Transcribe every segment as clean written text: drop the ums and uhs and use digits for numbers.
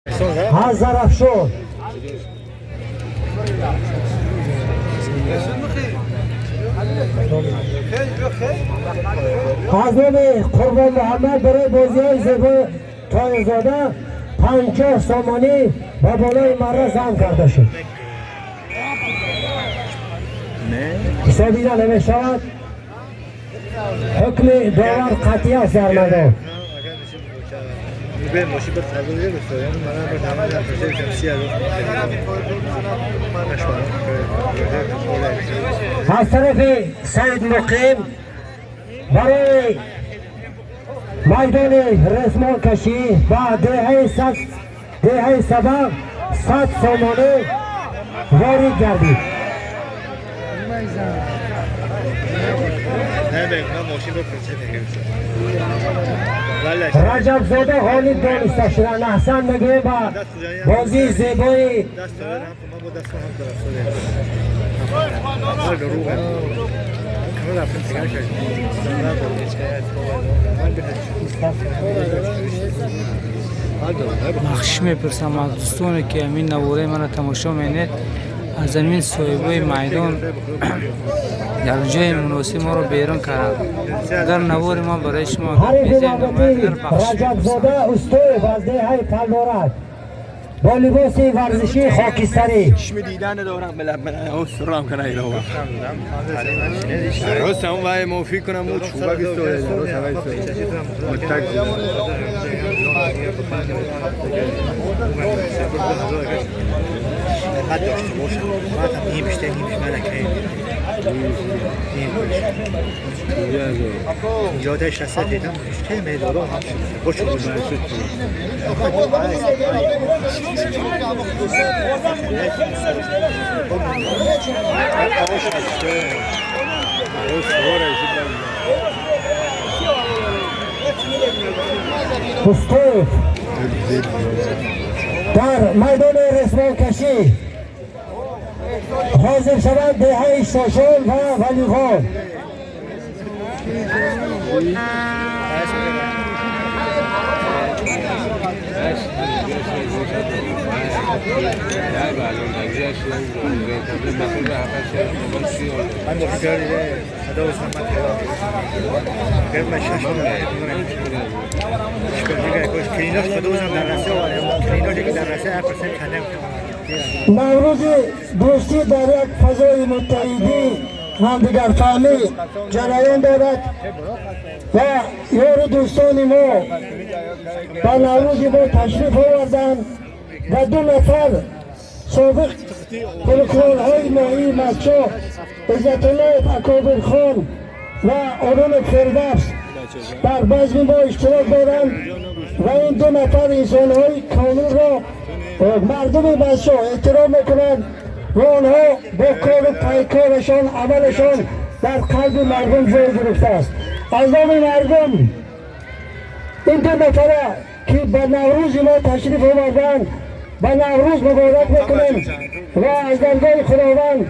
هزار افشون از نام قربان محمد برای بازی های زیبای تایزاده 50 سامانی و بالای مره زن کرده شد. حسابیده نمی شود. حکم داور قطعی است در میدان. از طرف سید مقیم برای میدان رسمان کشی و دهه سبق 100 سامانه وارد گردید. رجب زاده حالی دانسته شدن احسن نگه با بازی زیبایی بخش میپرسم از دوستانی که همین نواره من تماشا مینید از همین صاحبای میدان در جای مناسب ما رو بیرون کرد. اگر نوار ما برای شما حریف رقبتی رجب زاده استوی از دهه پلدارد با لباس ورزشی خاکستری چشم دیدن دارم اون سرم کنه اینا راست اون وای موفی کنم و چوبک استوی راست وای متک بعد داشته باشم بعد هم این بیشتر نیمش ملکه یادش رسد دیدم بیشتر میدارم هم خوش بود استوی در میدان رسمان کشی حاضر شود دهه شاشان و ولیخان. من بسیار دیده صدا و سمت گرد من ششم شکر دیگه کلیناش خدا بزن در رسه و کلیناش که در رسه 1% کندم نوروز دوستی در یک فضای متحدی همدیگر فهمی جریان دارد و یار دوستان ما با نوروز ما تشریف آوردن و 2 نفر سابق پروکرور های ماهی مچا عزت الله اکابر خان و آرون فردوس در بزم ما اشتراک دارند و این 2 نفر انسان های کامل را مردم بچه احترام میکنند و آنها با کار و پیکارشان عملشان در قلب مردم جای گرفته است. از نام مردم این 2 نفره که به نوروز ما تشریف آوردند به نوروز مبارک میکنیم و از درگاه خداوند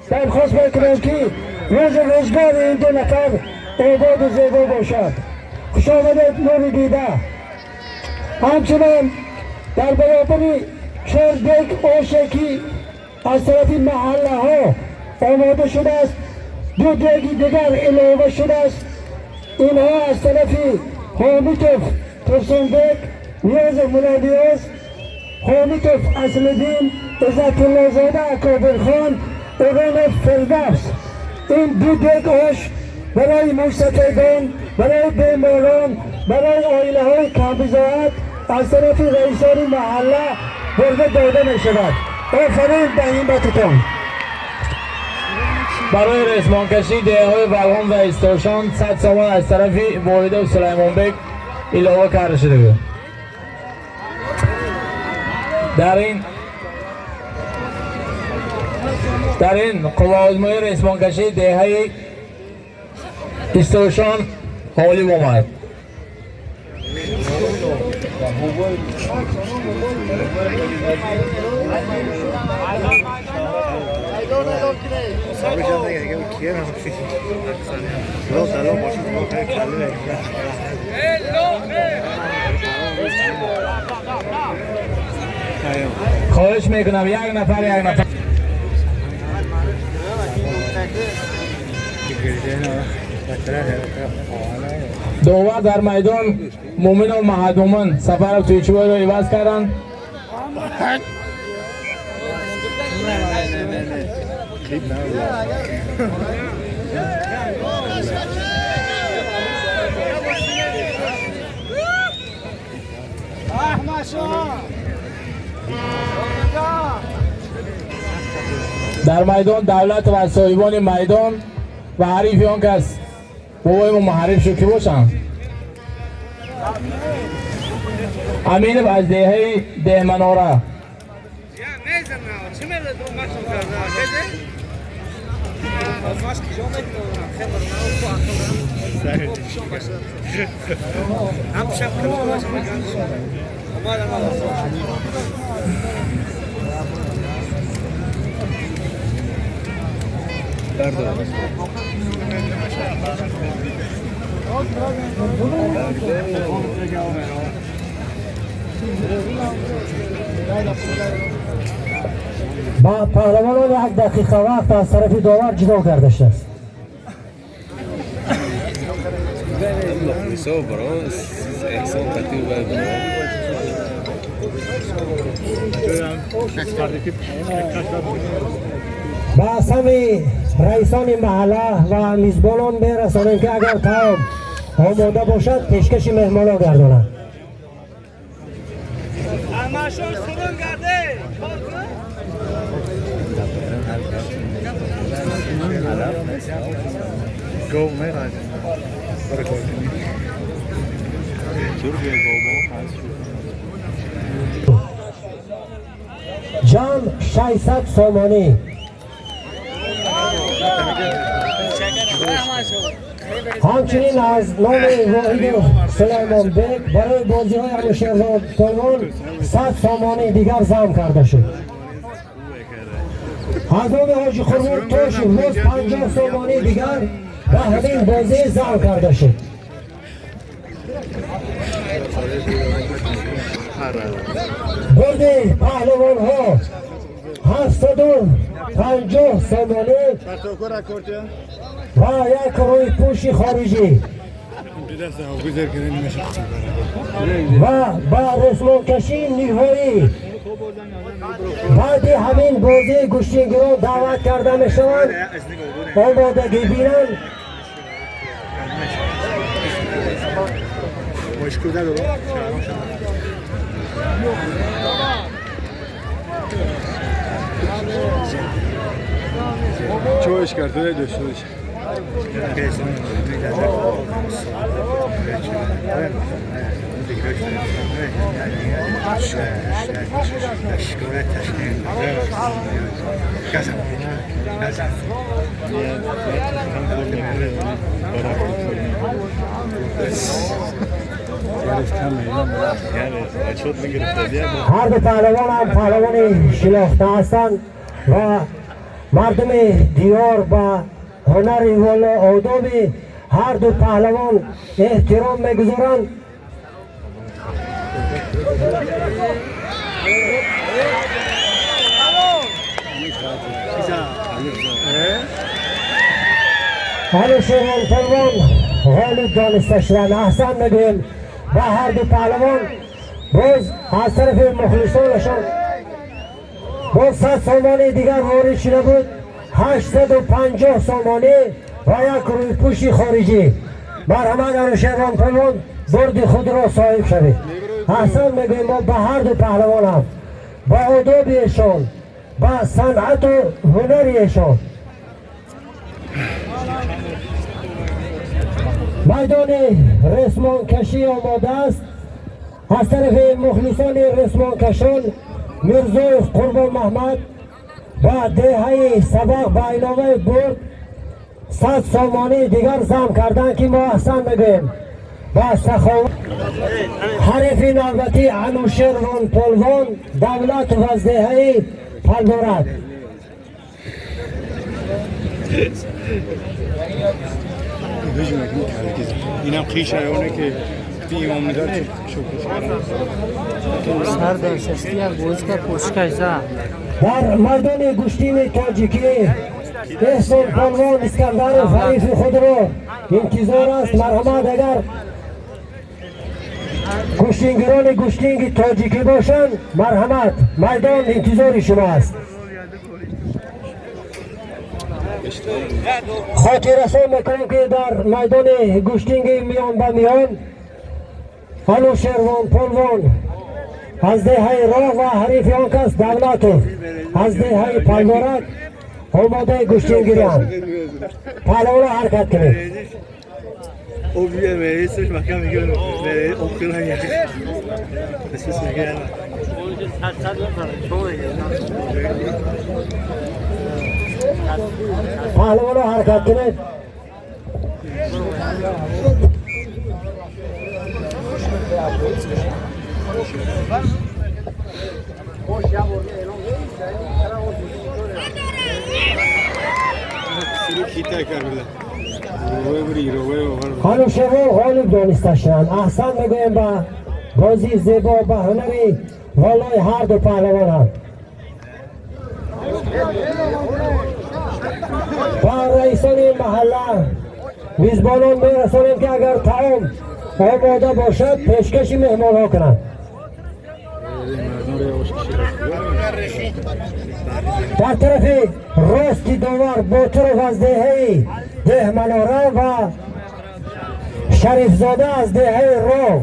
درخواست میکنیم که روز روزگار این 2 نفر آباد و زیبا باشد. خوش آمدید نور دیده. همچنان در برابر 4 دیگ آشکی از طرف محله ها آماده شده است. 2 دیگ دیگر علاوه شده است. اینها از طرف حامیتوف ترسندک نیاز مولادیاز حامیتوف اصلدین عزت الله زاده اکابر خان اغان فردوس. این 2 دیگ آش برای مستفیدان برای بیماران برای آیله های کمبزاعت از طرف رئیسان محله برده داده می شود. آفرین به همتتان. برای رسمان کشی دهه های بلغم و استاشان 100 سامان از طرف واحده و سلیمان بک علاوه کرده شده بود. در این قوازمای رسمان کشی دهه استاشان حالی آمد. صبر جان دیگه کیه نمی‌شی لو سلام باشید ما کله خواهش میکنم یک نفر دوباره در میدان مومن و مهدومن سفر تویچوی رو عوض کردن. در میدان دولت و صاحبان میدان و حریفیان کس بابای ما محرف شو که باشن. امین از ده مناره با پهلوان یک دقیقه وقت از طرف داور جدا کرده است. با سمی رئیسان محله و میزبانان برسانیم که اگر طعام آماده باشد پیشکش مهمانان گردانند. جام 600 سومانی. همچنین از نام واحد سلیمان بیگ برای بازی های انوشیروان پلوان 100 سومانی دیگر زم کرده شد. از نام حاجی خورمون توشی روز 50 سومانی دیگر به همین بازی زم کرده شد. برد پهلوان ها 750 سومانی و یک روی پوشی خارجی و با رسمان کشی نیرویی. بعد همین بازی گوشتینگیران دعوت کرده می شوند آمادگی بینند. چوش کرده دوستوش هر دو پهلوان هم پهلوان شناخته هستند و مردم دیار با هنر و آداب هر دو پهلوان احترام میگذارند. انوشیروان پلوان غالب دانسته شدند. احسن میگویم به هر دو پهلوان باز از طرف مخلصانشان باز 100 سومانی دیگر وارد شده بود. 850 سومانی و یک روی پوشی خارجی. مرحمت انوشیروان پلوان برد خود را صاحب شوید. احسن میگویم ما به هر دو پهلوان هم با آدابشان با صنعت و هنریشان. میدان رسمان کشی آماده است. از طرف مخلصان رسمان کشان میرزای قربان محمد و دهه سبق به علاوه برد 100 سومانی دیگر زم کردن که ما احسن میگویم با سخاوت. حریف نوبتی انوشیروان پلوان دولت و دهه پلدارد. اینم خیش حیوانه که گفتی امام میدار سر داشتی یا گوز که پوشکش زد در مردان گوشتین تاجیکی احسان پالوان اسکندر حریف خود را انتظار است. مرحمت اگر گوشتینگران گوشتینگ تاجیکی باشند مرحمت میدان انتظار شما است. خاطر رسان میکنم که در میدان گوشتینگ میان به میان انو شروان پالوان از دهه راه و حریف آن کس دولتو از دهه پلوارک آماده گوشتینگیری هم پلوان حرکت کنید. او بیه مریضش مکم میگه مریض اخیل هم یکی بسیس میگه پهلوان حرکت کنید. خانم شما غالب دانسته شدند. احسن میگویم به بازی زیبا به هنری والای هر دو پهلوان هم با رئیسان محله میزبانان میرسانیم که اگر طعام آماده باشد پیشکش مهمان ها کنند. در طرف راستی داور با طرف از دهه ده مناره و شریف زاده از دهه رو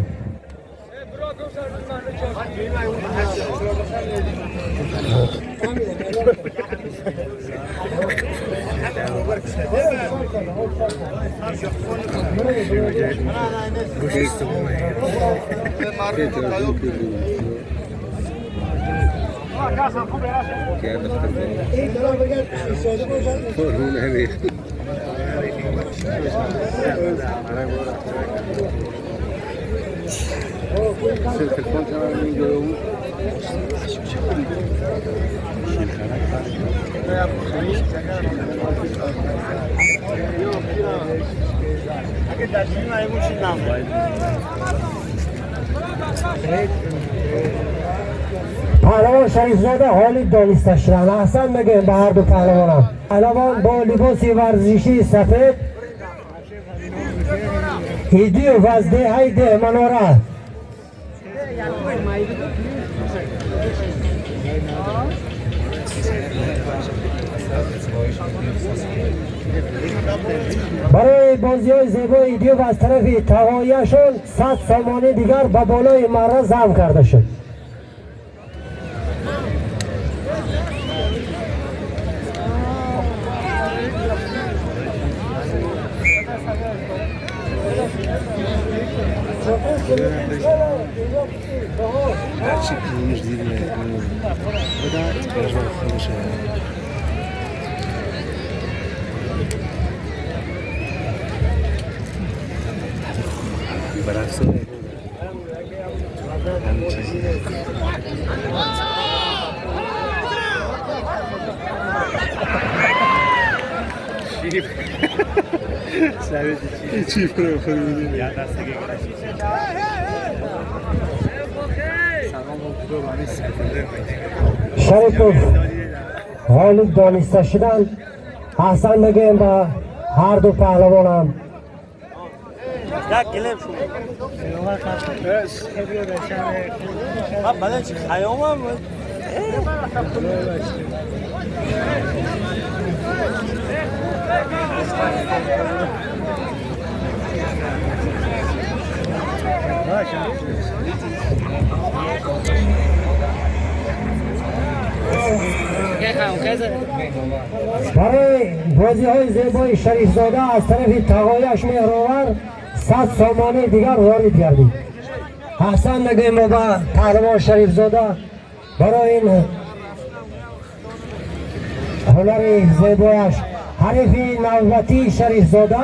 پهلوان شریف زاده حالی دانسته شدند. احسن میگیم به هر دو پهلوانم. پهلوان با لباس ورزشی سفید ایدی و از دهه ده مناره برای بازی های زیبا ایدی و از طرف توایشون 100 سامانه دیگر به بالای مره ضم کرده شد. چیف کنه خود بودیم شریف غالب دانسته شدند. احسن میگیم به هر دو پهلوانم. برای بازی های زیبای شریف زاده از طرف تقایش مهرآور 100 سامانه دیگر وارد گردید. احسن میگیم به پهلوان شریف زاده برای این هنر زیبایش. حریف نوبتی شریف زاده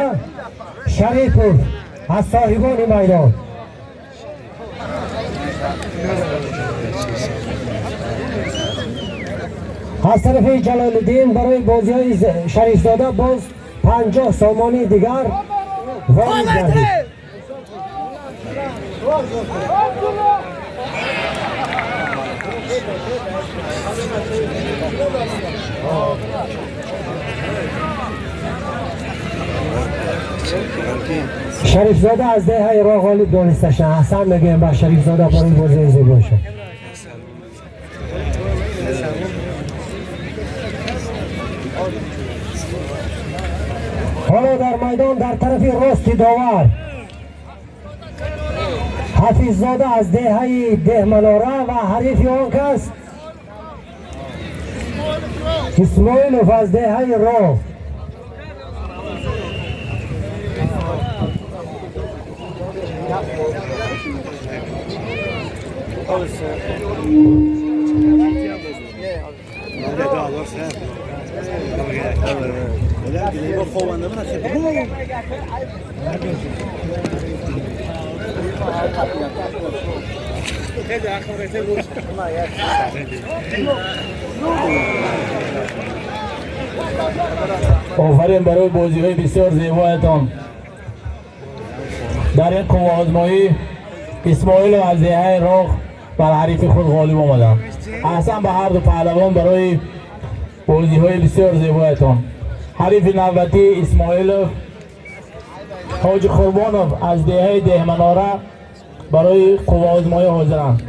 شریف از صاحبان میدان. از طرف جلال الدین برای بازی های شریف زاده باز 50 سامانه دیگر وارد گردید. شریف زاده از ده ایران غالب دانستشن. حسن میگیم با شریف زاده برای بازی زیبا شد. حالا در میدان در طرف راست داور حفیظ زاده از ده مناره و حریف آن کس اسماعیلوف از ده راه. آفرین برای بازی‌های بسیار زیبایتان. در این قوه آزمایی اسماعیل از دهه راه بر حریف خود غالب آمدند. احسن به هر دو پهلوان برای بازی‌های بسیار زیبایتان. حریف نوبتی اسماعیل حاجی قربانوف از ده مناره برای قوه آزمایی حاضرند.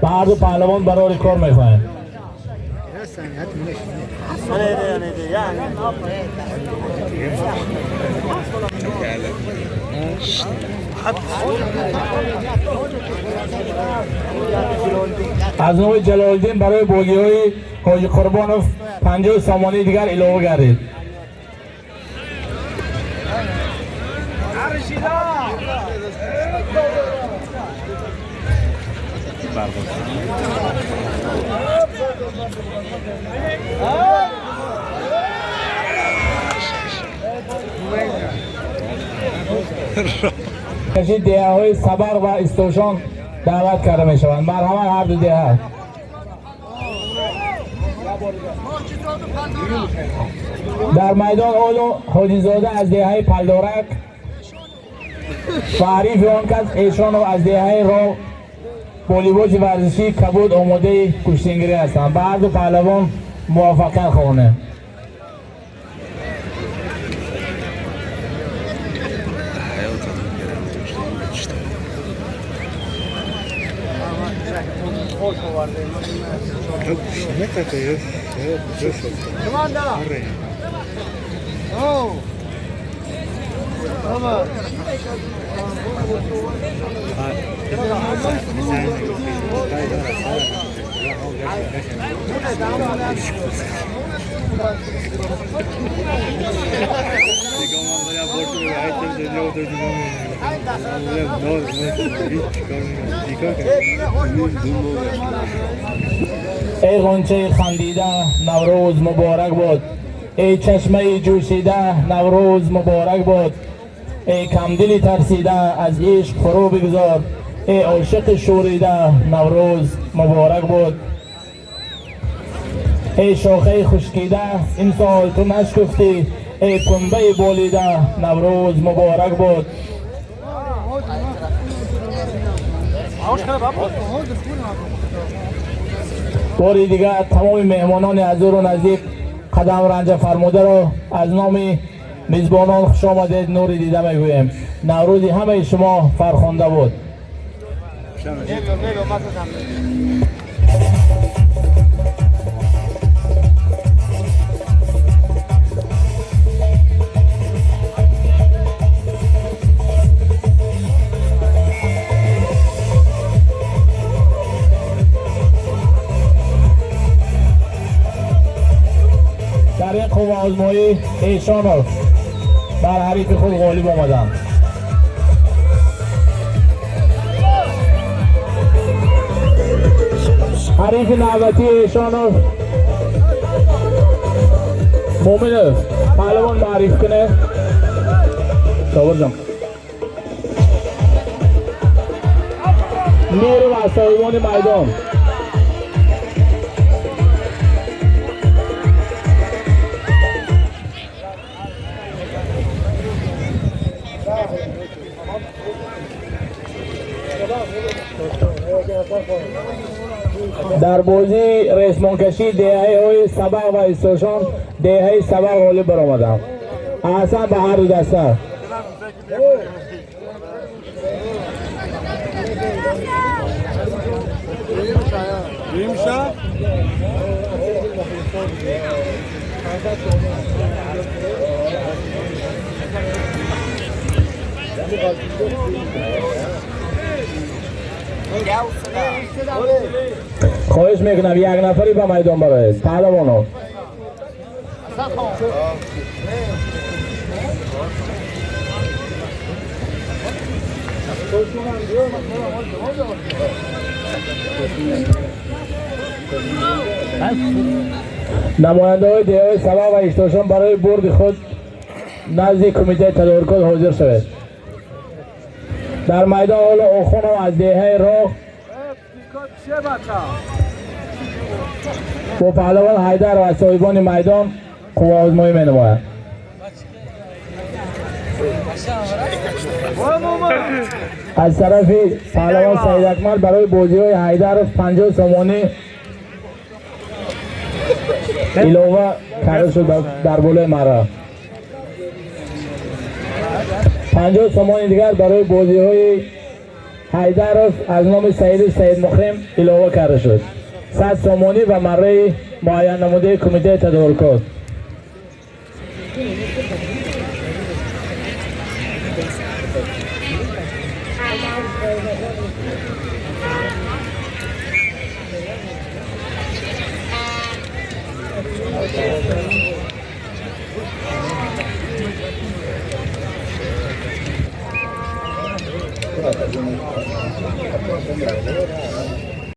به هر دو پهلوان برای کار می‌خواهیم. از نوع جلال‌الدین برای بازی‌های حاجی قربانوف 50 سامانی دیگر علاوه گردید. کشید دیه های سبر و استوشان دعوت کرده می شوند. مرحمت هر دو دیه. در میدان اولو حاجی زاده از دیه های پلدارک و حریف آن کس ایشان از دیه های راه والیبال ورزشی کبود آماده کشتیگیری هستند. به هر دو پهلوان موفقیت خواهیم. ای غنچه خندیده نوروز مبارک باد. ای چشمه جوشیده نوروز مبارک باد. ای کمدلی ترسیده از عشق فرو بگذار. ای عاشق شوریده نوروز مبارک باد. ای شاخه خشکیده امسال تو نشکفتی. ای پنبه بالیده نوروز مبارک باد. باری دیگر تمام مهمانان حضور و نزدیک قدم رنج فرموده را از نام میزبانان خوش آمدید نوری دیده میگویم. نوروزی همه شما فرخنده بود. در این قوه آزمایی ایشان بر حریف خود غالب آمدند. حریف نوبتی ایشان مومنوف پهلوان معرف کنه. صابر جان نور و صاحبان میدان در بازی رسمانکشی دهه های سبق و استوشان دهه سبق غالب برآمدند. احسن به هر دو دسته. خواهش میکنم یک نفری به میدان برایید. پهلوانو نماینده های دیهای سبق و اشتاشان برای برد خود نزد کمیته تدارکات حاضر شود. در میدان حال آخوانم از دیهای راه با پهلوان حیدر و صاحبان میدان قوا آزمایی می نماید. از طرف پهلوان سید اکمل برای بازی های حیدر 50 سامانی علاوه کرده شد در بالای مرا. 50 سامان دیگر برای بازی های حیدر از نام سید مخرم علاوه کرده شد. 100 سامانی و مره معین نموده کمیته تدارکات.